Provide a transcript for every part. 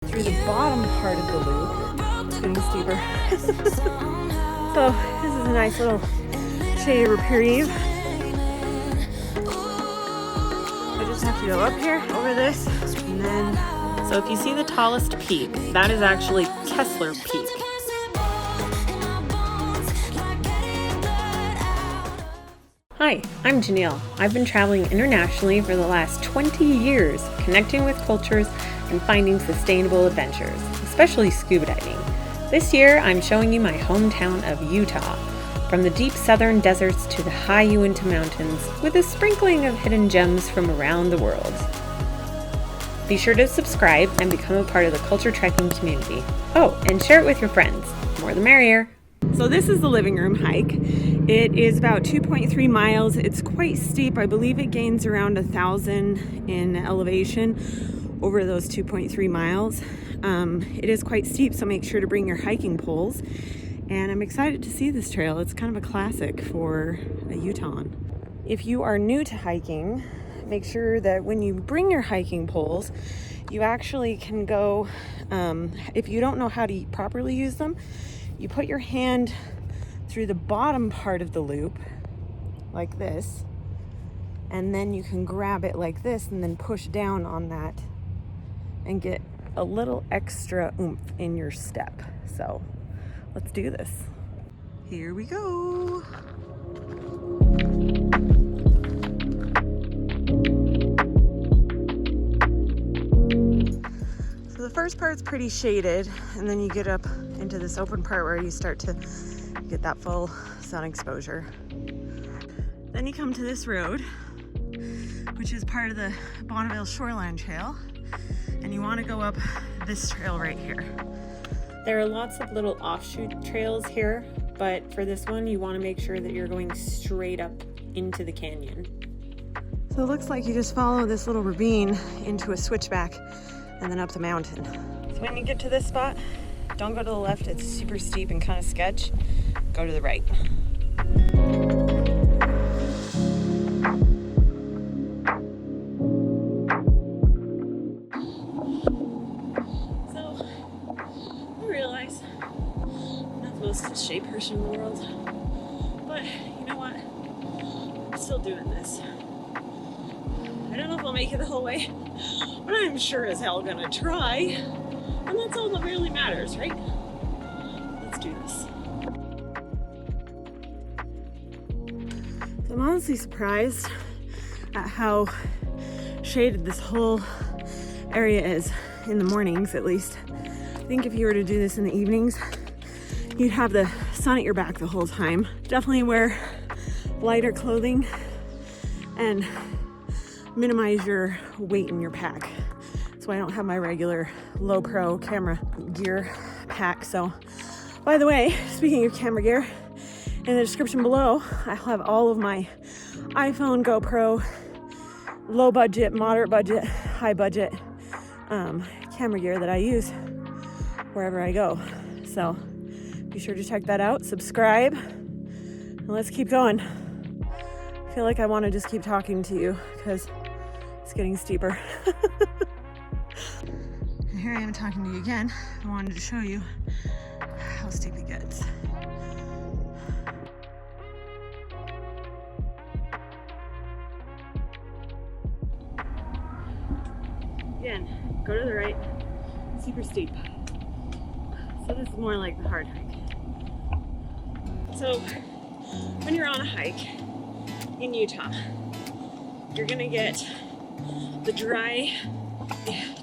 through the bottom part of the loop. It's getting steeper. So this is a nice little shady reprieve. I just have to go up here over this and then. So if you see the tallest peak, that is actually Kessler Peak. Hi, I'm Janiel. I've been traveling internationally for the last 20 years, connecting with cultures and finding sustainable adventures, especially scuba diving. This year, I'm showing you my hometown of Utah, from the deep southern deserts to the high Uinta Mountains, with a sprinkling of hidden gems from around the world. Be sure to subscribe and become a part of the culture trekking community. Oh, and share it with your friends. More the merrier. So this is the living room hike. It is about 2.3 miles. It's quite steep. I believe it gains around 1,000 in elevation over those 2.3 miles. It is quite steep, so make sure to bring your hiking poles. And I'm excited to see this trail. It's kind of a classic for a Utahn. If you are new to hiking, make sure that when you bring your hiking poles, you actually can go, if you don't know how to properly use them, you put your hand through the bottom part of the loop, like this, and then you can grab it like this and then push down on that and get a little extra oomph in your step. So let's do this. Here we go. So the first part's pretty shaded, and then you get up into this open part where you start to get that full sun exposure. Then you come to this road, which is part of the Bonneville Shoreline Trail, and you want to go up this trail right here. There are lots of little offshoot trails here, but for this one, you want to make sure that you're going straight up into the canyon. So it looks like you just follow this little ravine into a switchback and then up the mountain. So when you get to this spot, don't go to the left, it's super steep and kind of sketch. Go to the right. So, I realize I'm not the most in shape person in the world, but you know what? I'm still doing this. I don't know if I'll make it the whole way, but I'm sure as hell gonna try. And that's all that really matters, right? Let's do this. So I'm honestly surprised at how shaded this whole area is, in the mornings at least. I think if you were to do this in the evenings, you'd have the sun at your back the whole time. Definitely wear lighter clothing and minimize your weight in your pack. That's why I don't have my regular low pro camera gear pack. So, by the way, speaking of camera gear, in the description below, I'll have all of my iPhone, GoPro, low budget, moderate budget, high budget camera gear that I use wherever I go. So be sure to check that out, subscribe, and let's keep going. I feel like I want to just keep talking to you because it's getting steeper. And here I am talking to you again. I wanted to show you how steep it gets. Again, go to the right, super steep. So this is more like the hard hike. So when you're on a hike in Utah, you're gonna get the dry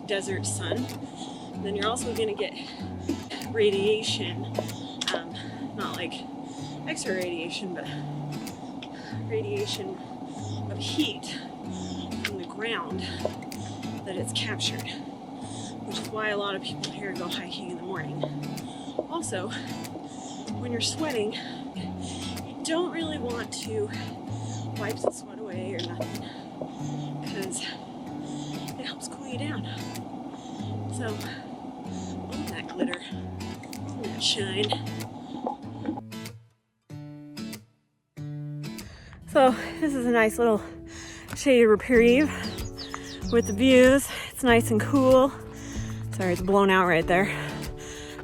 desert sun. And then you're also gonna get radiation, not like X-ray radiation, but radiation of heat from the ground that it's captured, which is why a lot of people here go hiking in the morning. Also, when you're sweating, you don't really want to wipe the sweat away or nothing, because it helps cool you down. So, on that glitter, on that shine. So, this is a nice little shady reprieve with the views. It's nice and cool. Sorry, it's blown out right there.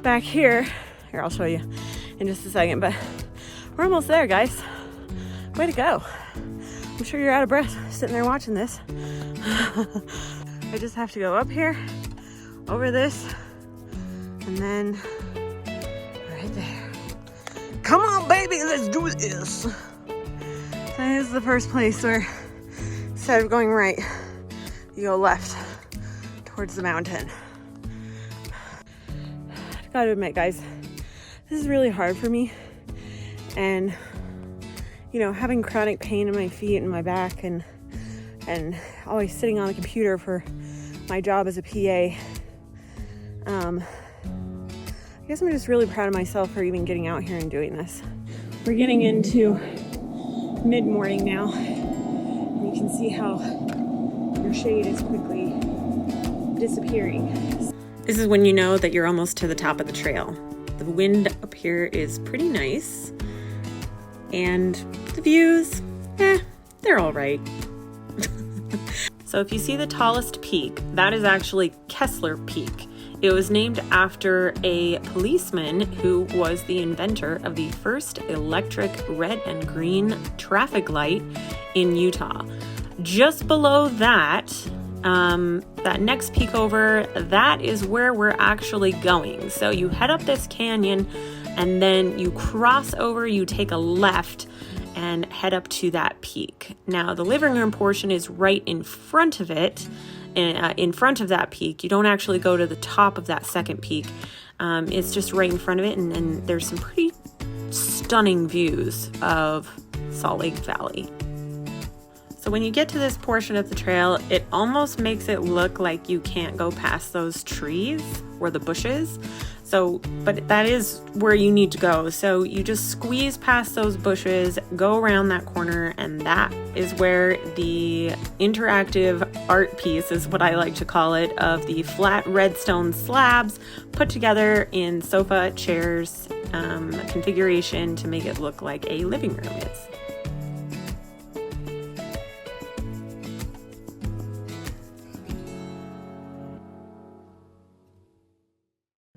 Back here, I'll show you in just a second, but we're almost there, guys. Way to go. I'm sure you're out of breath sitting there watching this. I just have to go up here, over this, and then right there. Come on, baby, let's do this. So this is the first place where instead of going right, you go left towards the mountain. I gotta admit, guys, this is really hard for me. And, you know, having chronic pain in my feet and my back and always sitting on the computer for my job as a PA. I guess I'm just really proud of myself for even getting out here and doing this. We're getting into mid-morning now. And you can see how your shade is quickly disappearing. This is when you know that you're almost to the top of the trail. The wind up here is pretty nice. And the views, they're all right. So if you see the tallest peak, that is actually Kessler Peak. It was named after a policeman who was the inventor of the first electric red and green traffic light in Utah. Just below that, that next peak over, that is where we're actually going. So you head up this canyon and then you cross over, you take a left and head up to that peak. Now the living room portion is right in front of it, in front of that peak. You don't actually go to the top of that second peak. It's just right in front of it, and there's some pretty stunning views of Salt Lake Valley. So when you get to this portion of the trail, it almost makes it look like you can't go past those trees or the bushes. But that is where you need to go. So you just squeeze past those bushes, go around that corner, and that is where the interactive art piece, is what I like to call it, of the flat redstone slabs put together in sofa chairs configuration to make it look like a living room is.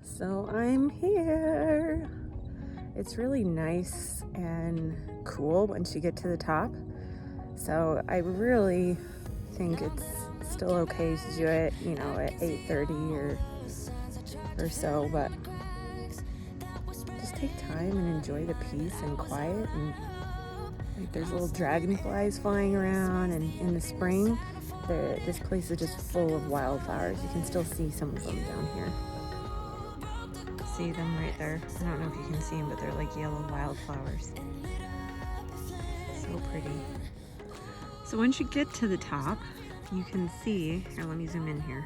So I'm here. It's really nice and cool once you get to the top. So I really think it's still okay to do it, you know, at 8:30 or so, but just take time and enjoy the peace and quiet. And like, there's little dragonflies flying around, and in the spring, this place is just full of wildflowers. You can still see some of them down here. See them right there. I don't know if you can see them, but they're like yellow wildflowers. So pretty. So once you get to the top, you can see, here, let me zoom in here.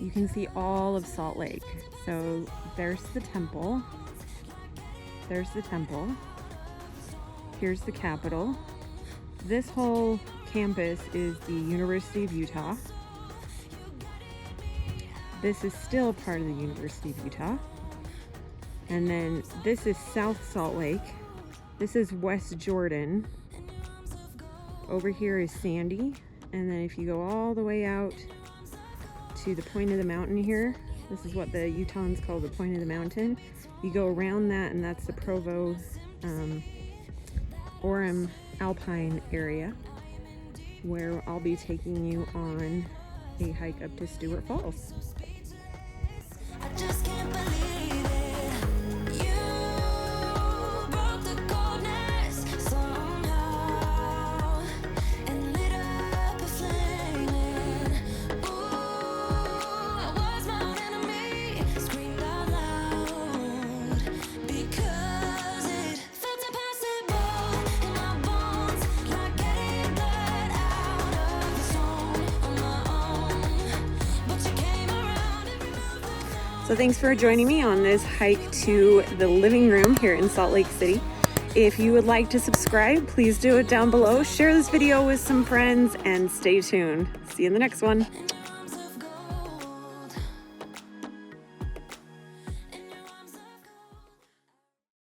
You can see all of Salt Lake. So there's the temple. There's the temple. Here's the Capitol. This whole campus is the University of Utah. This is still part of the University of Utah. And then this is South Salt Lake. This is West Jordan. Over here is Sandy. And then if you go all the way out to the point of the mountain here, this is what the Utahns call the point of the mountain. You go around that, and that's the Provo Orem Alpine area, where I'll be taking you on a hike up to Stewart Falls. I just can't believe it. You broke the coldness somehow and lit up a flame. Ooh, I was my own enemy, screamed out loud because it felt impossible in my bones, like getting blood out of the stone on my own. But you came around and So thanks for joining me on this hike to the living room here in Salt Lake City. If you would like to subscribe, please do it down below. Share this video with some friends and stay tuned. See you in the next one.